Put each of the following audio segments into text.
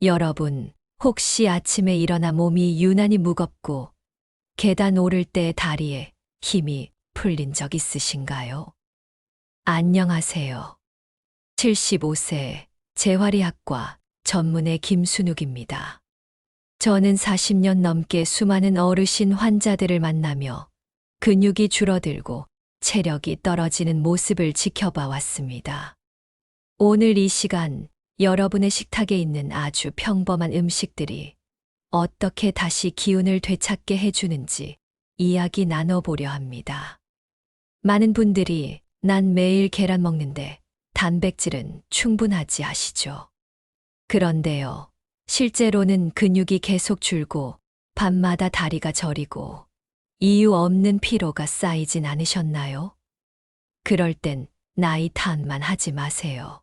여러분, 혹시 아침에 일어나 몸이 유난히 무겁고 계단 오를 때 다리에 힘이 풀린 적 있으신가요? 안녕하세요. 75세 재활의학과 전문의 김순욱입니다. 저는 40년 넘게 수많은 어르신 환자들을 만나며 근육이 줄어들고 체력이 떨어지는 모습을 지켜봐 왔습니다. 오늘 이 시간 여러분의 식탁에 있는 아주 평범한 음식들이 어떻게 다시 기운을 되찾게 해주는지 이야기 나눠보려 합니다. 많은 분들이 난 매일 계란 먹는데 단백질은 충분하지 하시죠. 그런데요, 실제로는 근육이 계속 줄고 밤마다 다리가 저리고 이유 없는 피로가 쌓이진 않으셨나요? 그럴 땐 나이 탓만 하지 마세요.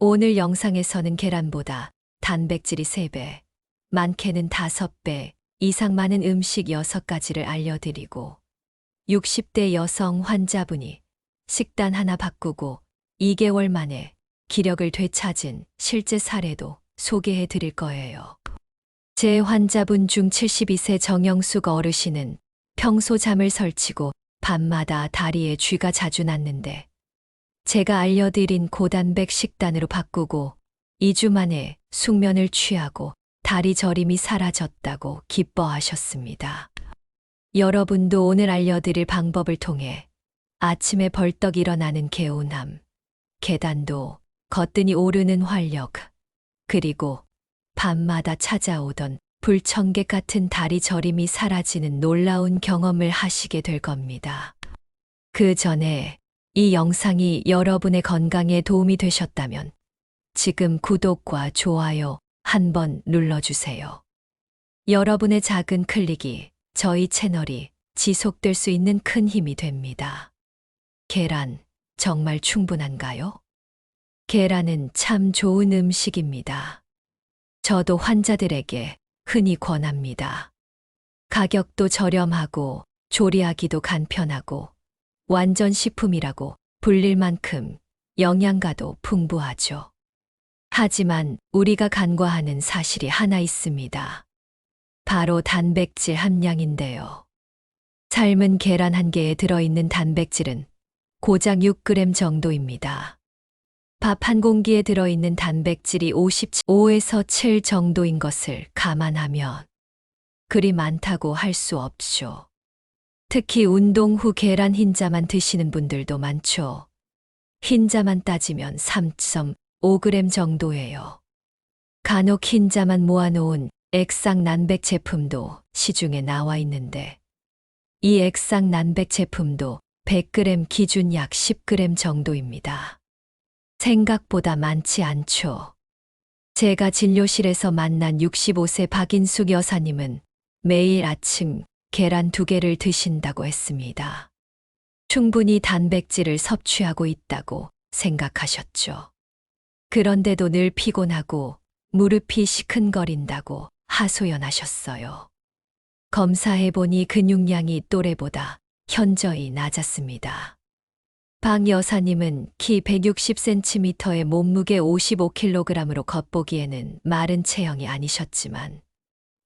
오늘 영상에서는 계란보다 단백질이 3배, 많게는 5배 이상 많은 음식 6가지를 알려드리고 60대 여성 환자분이 식단 하나 바꾸고 2개월 만에 기력을 되찾은 실제 사례도 소개해 드릴 거예요. 제 환자분 중 72세 정영숙 어르신은 평소 잠을 설치고 밤마다 다리에 쥐가 자주 났는데 제가 알려드린 고단백 식단으로 바꾸고 2주 만에 숙면을 취하고 다리 저림이 사라졌다고 기뻐하셨습니다. 여러분도 오늘 알려드릴 방법을 통해 아침에 벌떡 일어나는 개운함, 계단도 거뜬히 오르는 활력, 그리고 밤마다 찾아오던 불청객 같은 다리 저림이 사라지는 놀라운 경험을 하시게 될 겁니다. 그 전에 이 영상이 여러분의 건강에 도움이 되셨다면 지금 구독과 좋아요 한번 눌러주세요. 여러분의 작은 클릭이 저희 채널이 지속될 수 있는 큰 힘이 됩니다. 계란, 정말 충분한가요? 계란은 참 좋은 음식입니다. 저도 환자들에게 흔히 권합니다. 가격도 저렴하고 조리하기도 간편하고 완전 식품이라고 불릴 만큼 영양가도 풍부하죠. 하지만 우리가 간과하는 사실이 하나 있습니다. 바로 단백질 함량인데요. 삶은 계란 1개에 들어있는 단백질은 고작 6g 정도입니다. 밥 1공기에 들어있는 단백질이 55에서 7 정도인 것을 감안하면 그리 많다고 할 수 없죠. 특히 운동 후 계란 흰자만 드시는 분들도 많죠. 흰자만 따지면 3.5g 정도예요. 간혹 흰자만 모아놓은 액상 난백 제품도 시중에 나와 있는데 이 액상 난백 제품도 100g 기준 약 10g 정도입니다. 생각보다 많지 않죠. 제가 진료실에서 만난 65세 박인숙 여사님은 매일 아침 계란 2개를 드신다고 했습니다. 충분히 단백질을 섭취하고 있다고 생각하셨죠. 그런데도 늘 피곤하고 무릎이 시큰거린다고 하소연하셨어요. 검사해보니 근육량이 또래보다 현저히 낮았습니다. 박 여사님은 키 160cm에 몸무게 55kg으로 겉보기에는 마른 체형이 아니셨지만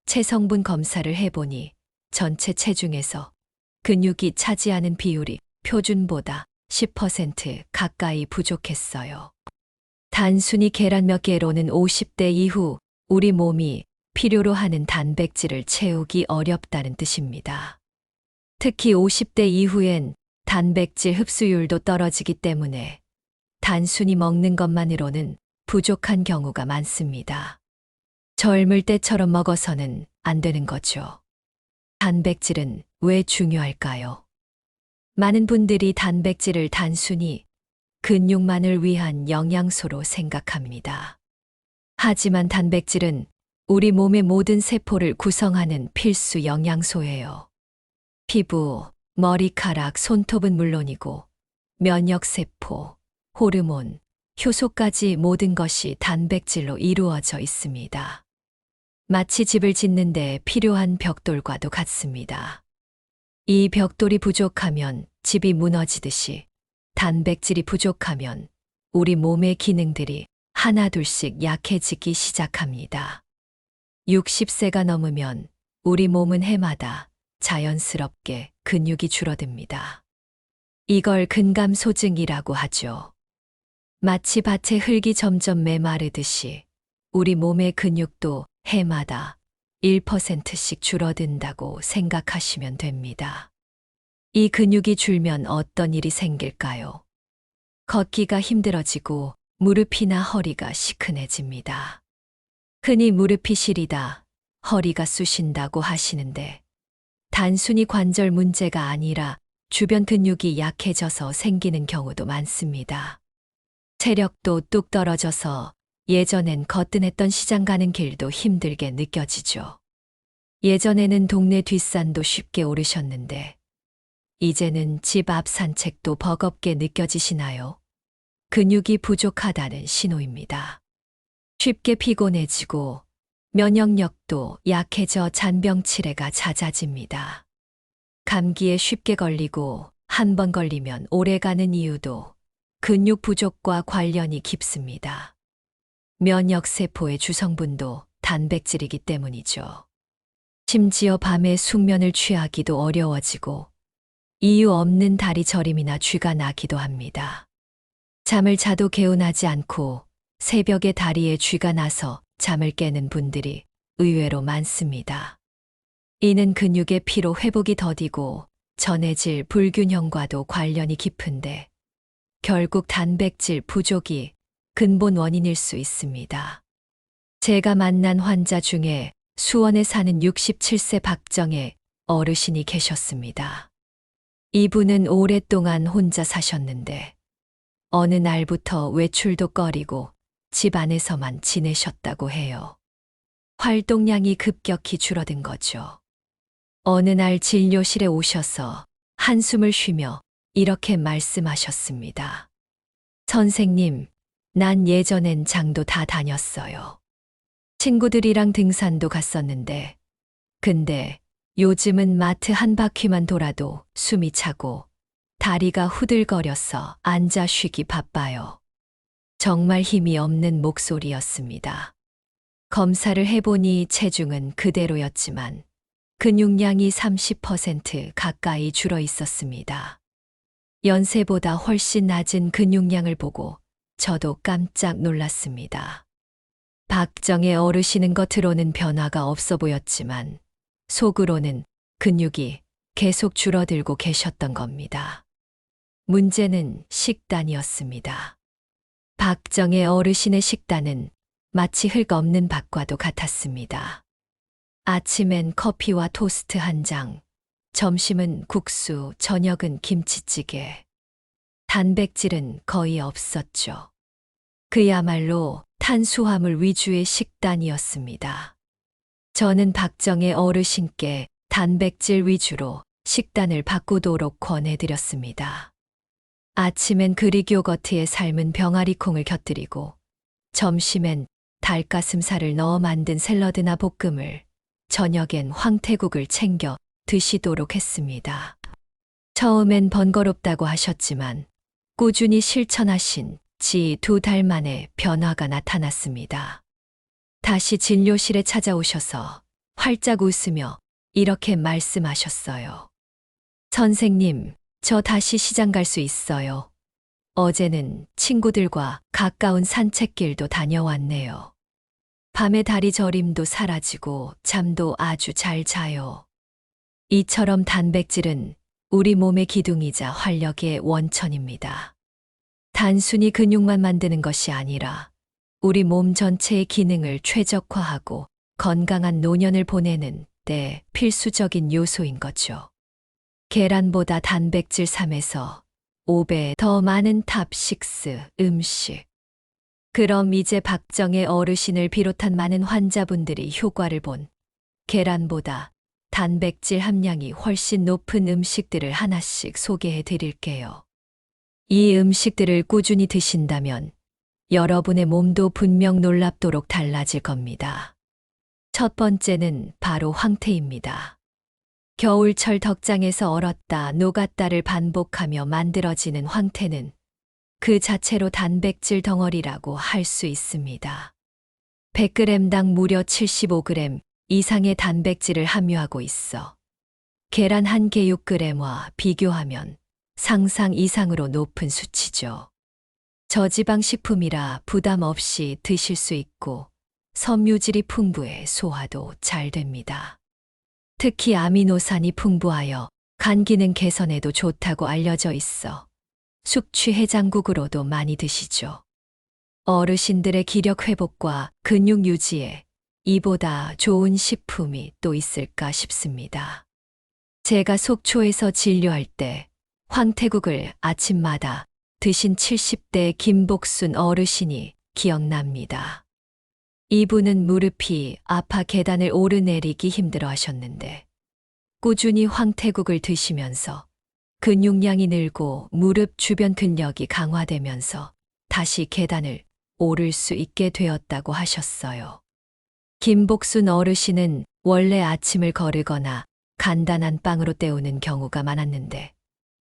체성분 검사를 해보니 전체 체중에서 근육이 차지하는 비율이 표준보다 10% 가까이 부족했어요. 단순히 계란 몇 개로는 50대 이후 우리 몸이 필요로 하는 단백질을 채우기 어렵다는 뜻입니다. 특히 50대 이후엔 단백질 흡수율도 떨어지기 때문에 단순히 먹는 것만으로는 부족한 경우가 많습니다. 젊을 때처럼 먹어서는 안 되는 거죠. 단백질은 왜 중요할까요? 많은 분들이 단백질을 단순히 근육만을 위한 영양소로 생각합니다. 하지만 단백질은 우리 몸의 모든 세포를 구성하는 필수 영양소예요. 피부, 머리카락, 손톱은 물론이고 면역세포, 호르몬, 효소까지 모든 것이 단백질로 이루어져 있습니다. 마치 집을 짓는데 필요한 벽돌과도 같습니다. 이 벽돌이 부족하면 집이 무너지듯이 단백질이 부족하면 우리 몸의 기능들이 하나둘씩 약해지기 시작합니다. 60세가 넘으면 우리 몸은 해마다 자연스럽게 근육이 줄어듭니다. 이걸 근감소증이라고 하죠. 마치 밭의 흙이 점점 메마르듯이 우리 몸의 근육도 해마다 1%씩 줄어든다고 생각하시면 됩니다. 이 근육이 줄면 어떤 일이 생길까요? 걷기가 힘들어지고 무릎이나 허리가 시큰해집니다. 흔히 무릎이 시리다, 허리가 쑤신다고 하시는데 단순히 관절 문제가 아니라 주변 근육이 약해져서 생기는 경우도 많습니다. 체력도 뚝 떨어져서 예전엔 거뜬했던 시장 가는 길도 힘들게 느껴지죠. 예전에는 동네 뒷산도 쉽게 오르셨는데 이제는 집 앞 산책도 버겁게 느껴지시나요? 근육이 부족하다는 신호입니다. 쉽게 피곤해지고 면역력도 약해져 잔병 치레가 잦아집니다. 감기에 쉽게 걸리고 한 번 걸리면 오래가는 이유도 근육 부족과 관련이 깊습니다. 면역세포의 주성분도 단백질이기 때문이죠. 심지어 밤에 숙면을 취하기도 어려워지고 이유 없는 다리 저림이나 쥐가 나기도 합니다. 잠을 자도 개운하지 않고 새벽에 다리에 쥐가 나서 잠을 깨는 분들이 의외로 많습니다. 이는 근육의 피로 회복이 더디고 전해질 불균형과도 관련이 깊은데 결국 단백질 부족이 근본 원인일 수 있습니다. 제가 만난 환자 중에 수원에 사는 67세 박정혜 어르신이 계셨습니다. 이분은 오랫동안 혼자 사셨는데 어느 날부터 외출도 꺼리고 집 안에서만 지내셨다고 해요. 활동량이 급격히 줄어든 거죠. 어느 날 진료실에 오셔서 한숨을 쉬며 이렇게 말씀하셨습니다. 선생님, 난 예전엔 장도 다 다녔어요. 친구들이랑 등산도 갔었는데, 근데 요즘은 마트 한 바퀴만 돌아도 숨이 차고 다리가 후들거려서 앉아 쉬기 바빠요. 정말 힘이 없는 목소리였습니다. 검사를 해보니 체중은 그대로였지만 근육량이 30% 가까이 줄어 있었습니다. 연세보다 훨씬 낮은 근육량을 보고 저도 깜짝 놀랐습니다. 박정혜 어르신은 겉으로는 변화가 없어 보였지만 속으로는 근육이 계속 줄어들고 계셨던 겁니다. 문제는 식단이었습니다. 박정혜 어르신의 식단은 마치 흙 없는 밭과도 같았습니다. 아침엔 커피와 토스트 한 장, 점심은 국수, 저녁은 김치찌개. 단백질은 거의 없었죠. 그야말로 탄수화물 위주의 식단이었습니다. 저는 박정혜 어르신께 단백질 위주로 식단을 바꾸도록 권해드렸습니다. 아침엔 그릭 요거트에 삶은 병아리콩을 곁들이고 점심엔 닭가슴살을 넣어 만든 샐러드나 볶음을, 저녁엔 황태국을 챙겨 드시도록 했습니다. 처음엔 번거롭다고 하셨지만 꾸준히 실천하신 지 2달 만에 변화가 나타났습니다. 다시 진료실에 찾아오셔서 활짝 웃으며 이렇게 말씀하셨어요. 선생님, 저 다시 시장 갈 수 있어요. 어제는 친구들과 가까운 산책길도 다녀왔네요. 밤에 다리 저림도 사라지고 잠도 아주 잘 자요. 이처럼 단백질은 우리 몸의 기둥이자 활력의 원천입니다. 단순히 근육만 만드는 것이 아니라 우리 몸 전체의 기능을 최적화하고 건강한 노년을 보내는 데 필수적인 요소인 거죠. 계란보다 단백질 3에서 5배 더 많은 탑6 음식. 그럼 이제 박정혜 어르신을 비롯한 많은 환자분들이 효과를 본 계란보다 단백질 함량이 훨씬 높은 음식들을 하나씩 소개해 드릴게요. 이 음식들을 꾸준히 드신다면 여러분의 몸도 분명 놀랍도록 달라질 겁니다. 첫 번째는 바로 황태입니다. 겨울철 덕장에서 얼었다 녹았다를 반복하며 만들어지는 황태는 그 자체로 단백질 덩어리라고 할 수 있습니다. 100g당 무려 75g 이상의 단백질을 함유하고 있어 계란 한 개 6g와 비교하면 상상 이상으로 높은 수치죠. 저지방 식품이라 부담 없이 드실 수 있고 섬유질이 풍부해 소화도 잘 됩니다. 특히 아미노산이 풍부하여 간 기능 개선에도 좋다고 알려져 있어 숙취 해장국으로도 많이 드시죠. 어르신들의 기력 회복과 근육 유지에 이보다 좋은 식품이 또 있을까 싶습니다. 제가 속초에서 진료할 때 황태국을 아침마다 드신 70대 김복순 어르신이 기억납니다. 이분은 무릎이 아파 계단을 오르내리기 힘들어 하셨는데 꾸준히 황태국을 드시면서 근육량이 늘고 무릎 주변 근력이 강화되면서 다시 계단을 오를 수 있게 되었다고 하셨어요. 김복순 어르신은 원래 아침을 거르거나 간단한 빵으로 때우는 경우가 많았는데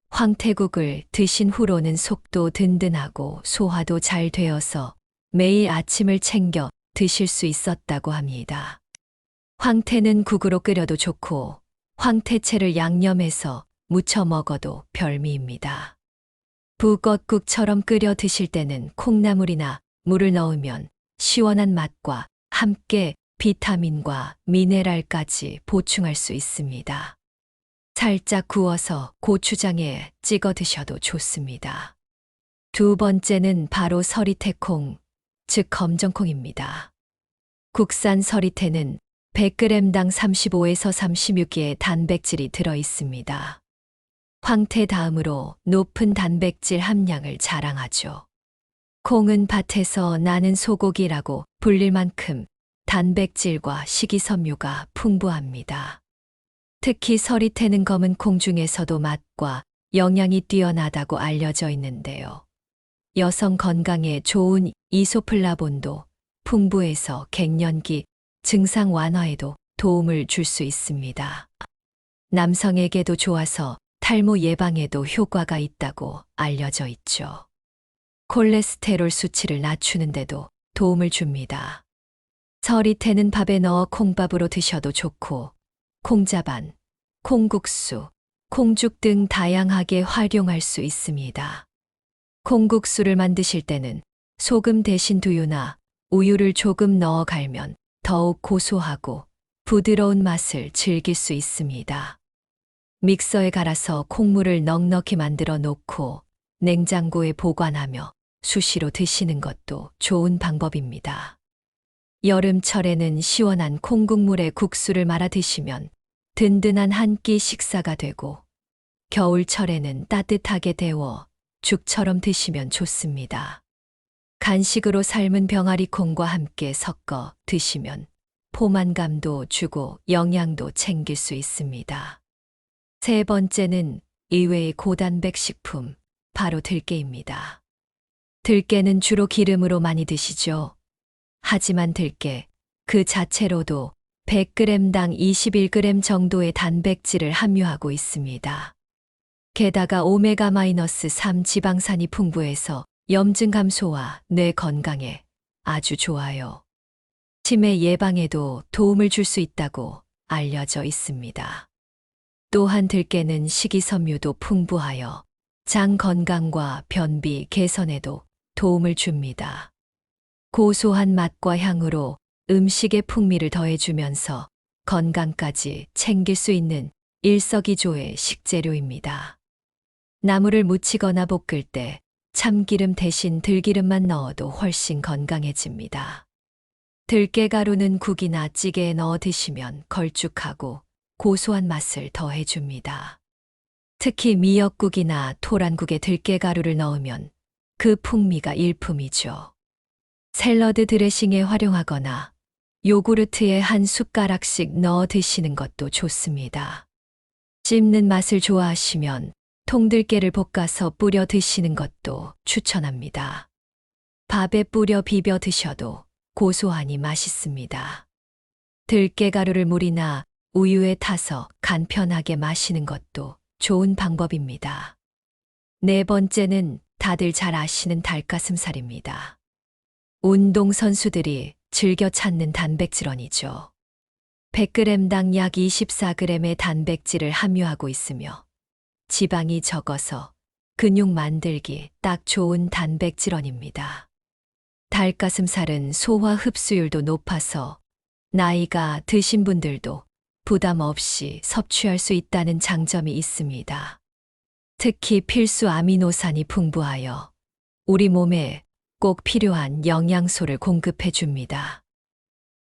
황태국을 드신 후로는 속도 든든하고 소화도 잘 되어서 매일 아침을 챙겨 드실 수 있었다고 합니다. 황태는 국으로 끓여도 좋고 황태채를 양념해서 무쳐 먹어도 별미입니다. 북엇국처럼 끓여 드실 때는 콩나물이나 물을 넣으면 시원한 맛과 함께 비타민과 미네랄까지 보충할 수 있습니다. 살짝 구워서 고추장에 찍어 드셔도 좋습니다. 두 번째는 바로 서리태콩, 즉 검정콩입니다. 국산 서리태는 100g당 35에서 36개의 단백질이 들어 있습니다. 황태 다음으로 높은 단백질 함량을 자랑하죠. 콩은 밭에서 나는 소고기라고 불릴 만큼 단백질과 식이섬유가 풍부합니다. 특히 서리태는 검은 콩 중에서도 맛과 영양이 뛰어나다고 알려져 있는데요. 여성 건강에 좋은 이소플라본도 풍부해서 갱년기 증상 완화에도 도움을 줄 수 있습니다. 남성에게도 좋아서 탈모 예방에도 효과가 있다고 알려져 있죠. 콜레스테롤 수치를 낮추는데도 도움을 줍니다. 서리태는 밥에 넣어 콩밥으로 드셔도 좋고 콩자반, 콩국수, 콩죽 등 다양하게 활용할 수 있습니다. 콩국수를 만드실 때는 소금 대신 두유나 우유를 조금 넣어 갈면 더욱 고소하고 부드러운 맛을 즐길 수 있습니다. 믹서에 갈아서 콩물을 넉넉히 만들어 놓고 냉장고에 보관하며 수시로 드시는 것도 좋은 방법입니다. 여름철에는 시원한 콩국물에 국수를 말아 드시면 든든한 한 끼 식사가 되고 겨울철에는 따뜻하게 데워 죽처럼 드시면 좋습니다. 간식으로 삶은 병아리 콩과 함께 섞어 드시면 포만감도 주고 영양도 챙길 수 있습니다. 세 번째는 의외의 고단백 식품, 바로 들깨입니다. 들깨는 주로 기름으로 많이 드시죠. 하지만 들깨 그 자체로도 100g당 21g 정도의 단백질을 함유하고 있습니다. 게다가 오메가-3 지방산이 풍부해서 염증 감소와 뇌 건강에 아주 좋아요. 치매 예방에도 도움을 줄 수 있다고 알려져 있습니다. 또한 들깨는 식이섬유도 풍부하여 장 건강과 변비 개선에도 도움을 줍니다. 고소한 맛과 향으로 음식의 풍미를 더해주면서 건강까지 챙길 수 있는 일석이조의 식재료입니다. 나물을 무치거나 볶을 때 참기름 대신 들기름만 넣어도 훨씬 건강해집니다. 들깨가루는 국이나 찌개에 넣어 드시면 걸쭉하고 고소한 맛을 더해줍니다. 특히 미역국이나 토란국에 들깨가루를 넣으면 그 풍미가 일품이죠. 샐러드 드레싱에 활용하거나 요구르트에 한 숟가락씩 넣어 드시는 것도 좋습니다. 씹는 맛을 좋아하시면 통들깨를 볶아서 뿌려 드시는 것도 추천합니다. 밥에 뿌려 비벼 드셔도 고소하니 맛있습니다. 들깨가루를 물이나 우유에 타서 간편하게 마시는 것도 좋은 방법입니다. 네 번째는 다들 잘 아시는 닭가슴살입니다. 운동선수들이 즐겨 찾는 단백질원이죠. 100g당 약 24g의 단백질을 함유하고 있으며 지방이 적어서 근육 만들기 딱 좋은 단백질원입니다. 닭가슴살은 소화 흡수율도 높아서 나이가 드신 분들도 부담 없이 섭취할 수 있다는 장점이 있습니다. 특히 필수 아미노산이 풍부하여 우리 몸에 꼭 필요한 영양소를 공급해 줍니다.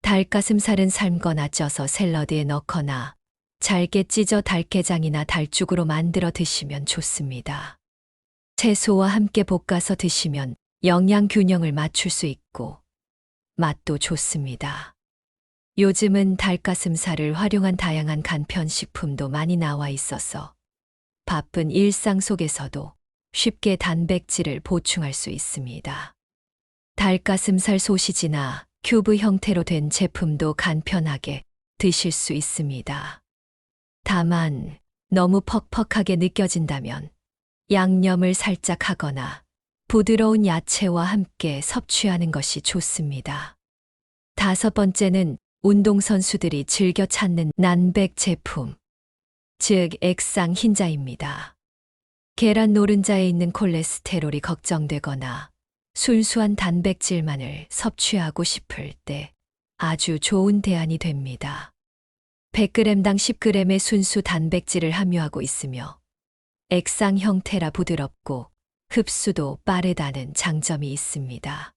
닭가슴살은 삶거나 쪄서 샐러드에 넣거나 잘게 찢어 달게장이나 달죽으로 만들어 드시면 좋습니다. 채소와 함께 볶아서 드시면 영양 균형을 맞출 수 있고 맛도 좋습니다. 요즘은 닭가슴살을 활용한 다양한 간편식품도 많이 나와 있어서 바쁜 일상 속에서도 쉽게 단백질을 보충할 수 있습니다. 닭가슴살 소시지나 큐브 형태로 된 제품도 간편하게 드실 수 있습니다. 다만 너무 퍽퍽하게 느껴진다면 양념을 살짝 하거나 부드러운 야채와 함께 섭취하는 것이 좋습니다. 5번째는 운동선수들이 즐겨 찾는 난백 제품, 즉 액상 흰자입니다. 계란 노른자에 있는 콜레스테롤이 걱정되거나 순수한 단백질만을 섭취하고 싶을 때 아주 좋은 대안이 됩니다. 100g당 10g의 순수 단백질을 함유하고 있으며 액상 형태라 부드럽고 흡수도 빠르다는 장점이 있습니다.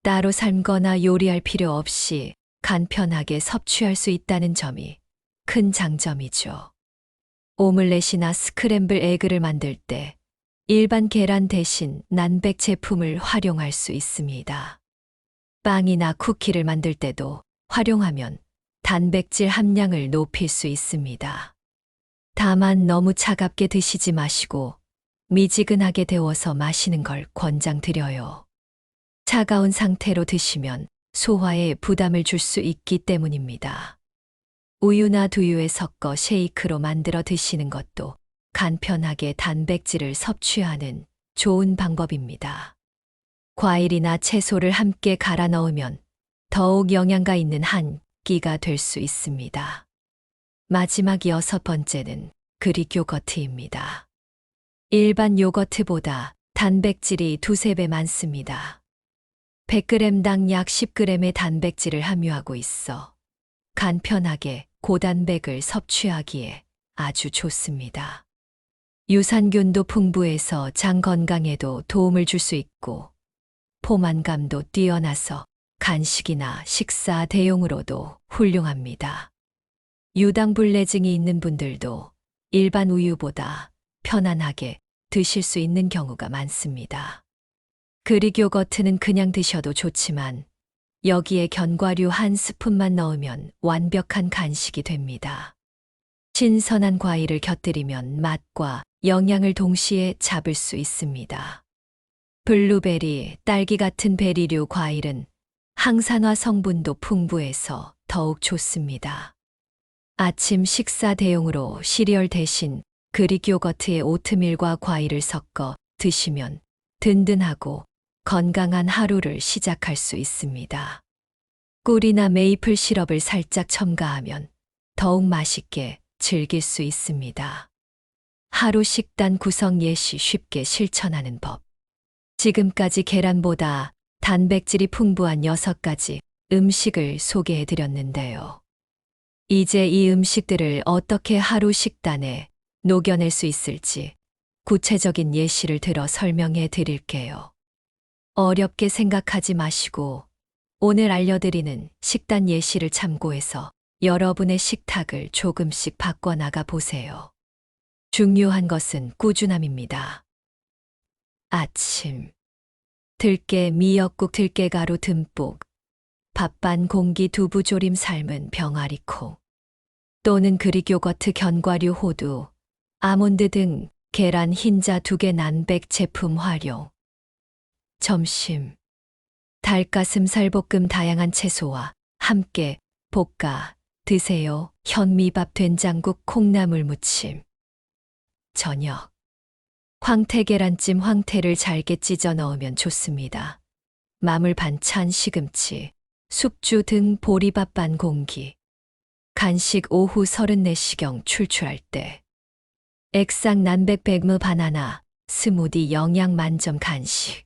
따로 삶거나 요리할 필요 없이 간편하게 섭취할 수 있다는 점이 큰 장점이죠. 오믈렛이나 스크램블 에그를 만들 때 일반 계란 대신 난백 제품을 활용할 수 있습니다. 빵이나 쿠키를 만들 때도 활용하면 단백질 함량을 높일 수 있습니다. 다만 너무 차갑게 드시지 마시고 미지근하게 데워서 마시는 걸 권장드려요. 차가운 상태로 드시면 소화에 부담을 줄 수 있기 때문입니다. 우유나 두유에 섞어 쉐이크로 만들어 드시는 것도 간편하게 단백질을 섭취하는 좋은 방법입니다. 과일이나 채소를 함께 갈아 넣으면 더욱 영양가 있는 한 끼가 될 수 있습니다. 마지막 6번째는 그릭 요거트입니다. 일반 요거트보다 단백질이 2~3배 많습니다. 100g당 약 10g의 단백질을 함유하고 있어 간편하게 고단백을 섭취하기에 아주 좋습니다. 유산균도 풍부해서 장 건강에도 도움을 줄 수 있고 포만감도 뛰어나서 간식이나 식사 대용으로도 훌륭합니다. 유당불내증이 있는 분들도 일반 우유보다 편안하게 드실 수 있는 경우가 많습니다. 그릭 요거트는 그냥 드셔도 좋지만 여기에 견과류 한 스푼만 넣으면 완벽한 간식이 됩니다. 신선한 과일을 곁들이면 맛과 영양을 동시에 잡을 수 있습니다. 블루베리, 딸기 같은 베리류 과일은 항산화 성분도 풍부해서 더욱 좋습니다. 아침 식사 대용으로 시리얼 대신 그릭 요거트에 오트밀과 과일을 섞어 드시면 든든하고 건강한 하루를 시작할 수 있습니다. 꿀이나 메이플 시럽을 살짝 첨가하면 더욱 맛있게 즐길 수 있습니다. 하루 식단 구성 예시 쉽게 실천하는 법. 지금까지 계란보다 단백질이 풍부한 6가지 음식을 소개해 드렸는데요. 이제 이 음식들을 어떻게 하루 식단에 녹여낼 수 있을지 구체적인 예시를 들어 설명해 드릴게요. 어렵게 생각하지 마시고 오늘 알려드리는 식단 예시를 참고해서 여러분의 식탁을 조금씩 바꿔나가 보세요. 중요한 것은 꾸준함입니다. 아침 들깨 미역국 들깨가루 듬뿍 밥반 공기 두부조림 삶은 병아리콩 또는 그릭 요거트 견과류 호두 아몬드 등 계란 흰자 2개 난백 제품 활용. 점심 닭가슴살 볶음 다양한 채소와 함께 볶아 드세요. 현미밥 된장국 콩나물 무침. 저녁 황태 계란찜 황태를 잘게 찢어 넣으면 좋습니다. 마물 반찬 시금치, 숙주 등 보리밥 반 공기. 간식 오후 34시경 출출할 때. 액상 난백 백무 바나나, 스무디 영양 만점 간식.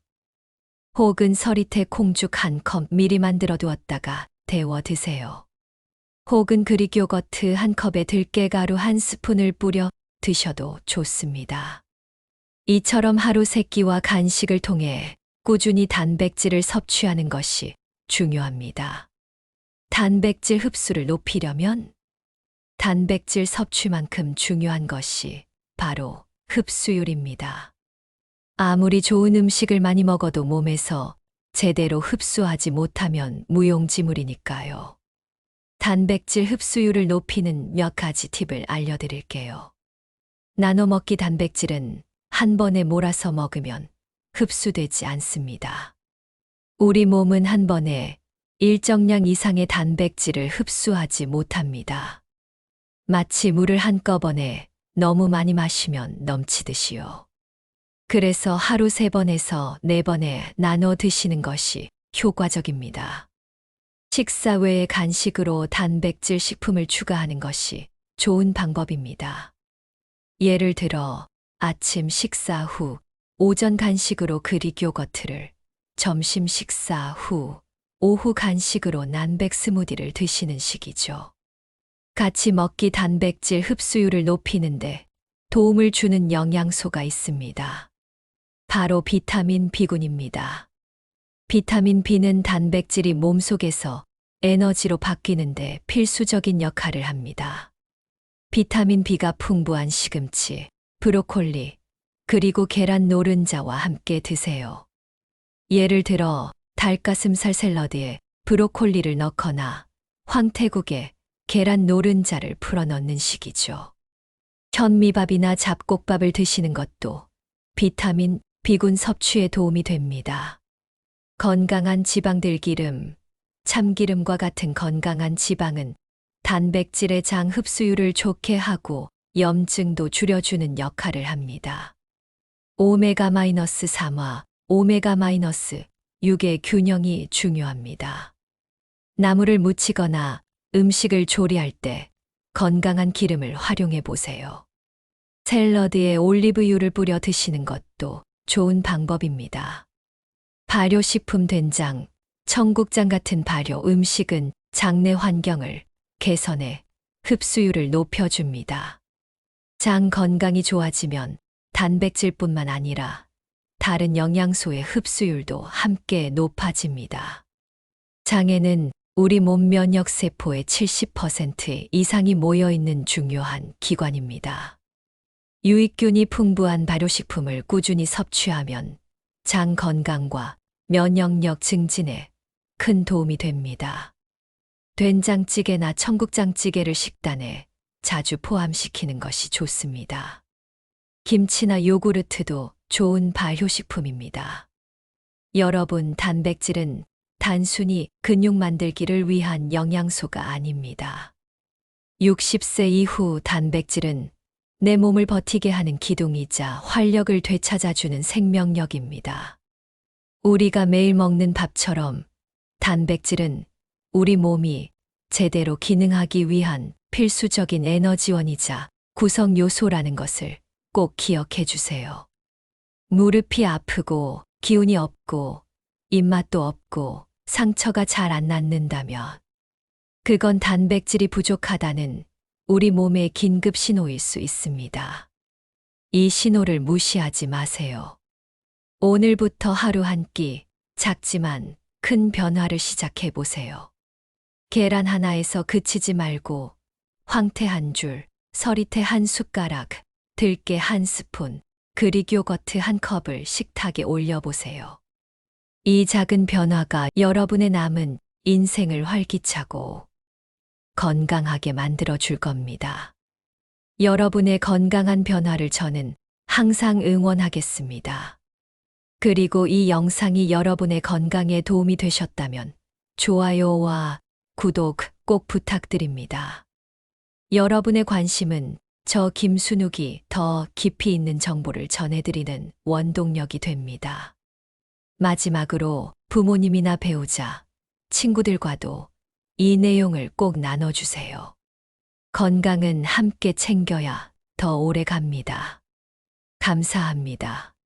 혹은 서리태 콩죽 한 컵 미리 만들어 두었다가 데워 드세요. 혹은 그릭 요거트 한 컵에 들깨가루 한 스푼을 뿌려 드셔도 좋습니다. 이처럼 하루 세 끼와 간식을 통해 꾸준히 단백질을 섭취하는 것이 중요합니다. 단백질 흡수를 높이려면 단백질 섭취만큼 중요한 것이 바로 흡수율입니다. 아무리 좋은 음식을 많이 먹어도 몸에서 제대로 흡수하지 못하면 무용지물이니까요. 단백질 흡수율을 높이는 몇 가지 팁을 알려드릴게요. 나눠 먹기 단백질은 한 번에 몰아서 먹으면 흡수되지 않습니다. 우리 몸은 한 번에 일정량 이상의 단백질을 흡수하지 못합니다. 마치 물을 한꺼번에 너무 많이 마시면 넘치듯이요. 그래서 하루 3번에서 4번에 나눠 드시는 것이 효과적입니다. 식사 외에 간식으로 단백질 식품을 추가하는 것이 좋은 방법입니다. 예를 들어 아침 식사 후 오전 간식으로 그릭 요거트를, 점심 식사 후 오후 간식으로 난백 스무디를 드시는 식이죠. 같이 먹기 단백질 흡수율을 높이는데 도움을 주는 영양소가 있습니다. 바로 비타민 B군입니다. 비타민 B는 단백질이 몸속에서 에너지로 바뀌는데 필수적인 역할을 합니다. 비타민 B가 풍부한 시금치, 브로콜리, 그리고 계란 노른자와 함께 드세요. 예를 들어 닭가슴살 샐러드에 브로콜리를 넣거나 황태국에 계란 노른자를 풀어 넣는 식이죠. 현미밥이나 잡곡밥을 드시는 것도 비타민 B군 섭취에 도움이 됩니다. 건강한 지방들 기름, 참기름과 같은 건강한 지방은 단백질의 장 흡수율을 좋게 하고 염증도 줄여주는 역할을 합니다. 오메가-3와 오메가-6의 균형이 중요합니다. 나물을 무치거나 음식을 조리할 때 건강한 기름을 활용해 보세요. 샐러드에 올리브유를 뿌려 드시는 것도 좋은 방법입니다. 발효식품 된장, 청국장 같은 발효 음식은 장내 환경을 개선해 흡수율을 높여줍니다. 장 건강이 좋아지면 단백질뿐만 아니라 다른 영양소의 흡수율도 함께 높아집니다. 장에는 우리 몸 면역세포의 70% 이상이 모여있는 중요한 기관입니다. 유익균이 풍부한 발효식품을 꾸준히 섭취하면 장 건강과 면역력 증진에 큰 도움이 됩니다. 된장찌개나 청국장찌개를 식단에 자주 포함시키는 것이 좋습니다. 김치나 요구르트도 좋은 발효식품입니다. 여러분, 단백질은 단순히 근육 만들기를 위한 영양소가 아닙니다. 60세 이후 단백질은 내 몸을 버티게 하는 기둥이자 활력을 되찾아주는 생명력입니다. 우리가 매일 먹는 밥처럼 단백질은 우리 몸이 제대로 기능하기 위한 필수적인 에너지원이자 구성 요소라는 것을 꼭 기억해 주세요. 무릎이 아프고 기운이 없고 입맛도 없고 상처가 잘 안 낫는다면 그건 단백질이 부족하다는 우리 몸의 긴급 신호일 수 있습니다. 이 신호를 무시하지 마세요. 오늘부터 하루 한 끼 작지만 큰 변화를 시작해 보세요. 계란 하나에서 그치지 말고 황태 한 줄, 서리태 한 숟가락, 들깨 한 스푼, 그릭 요거트 한 컵을 식탁에 올려보세요. 이 작은 변화가 여러분의 남은 인생을 활기차고 건강하게 만들어줄 겁니다. 여러분의 건강한 변화를 저는 항상 응원하겠습니다. 그리고 이 영상이 여러분의 건강에 도움이 되셨다면 좋아요와 구독 꼭 부탁드립니다. 여러분의 관심은 저 김순욱이 더 깊이 있는 정보를 전해드리는 원동력이 됩니다. 마지막으로 부모님이나 배우자, 친구들과도 이 내용을 꼭 나눠주세요. 건강은 함께 챙겨야 더 오래 갑니다. 감사합니다.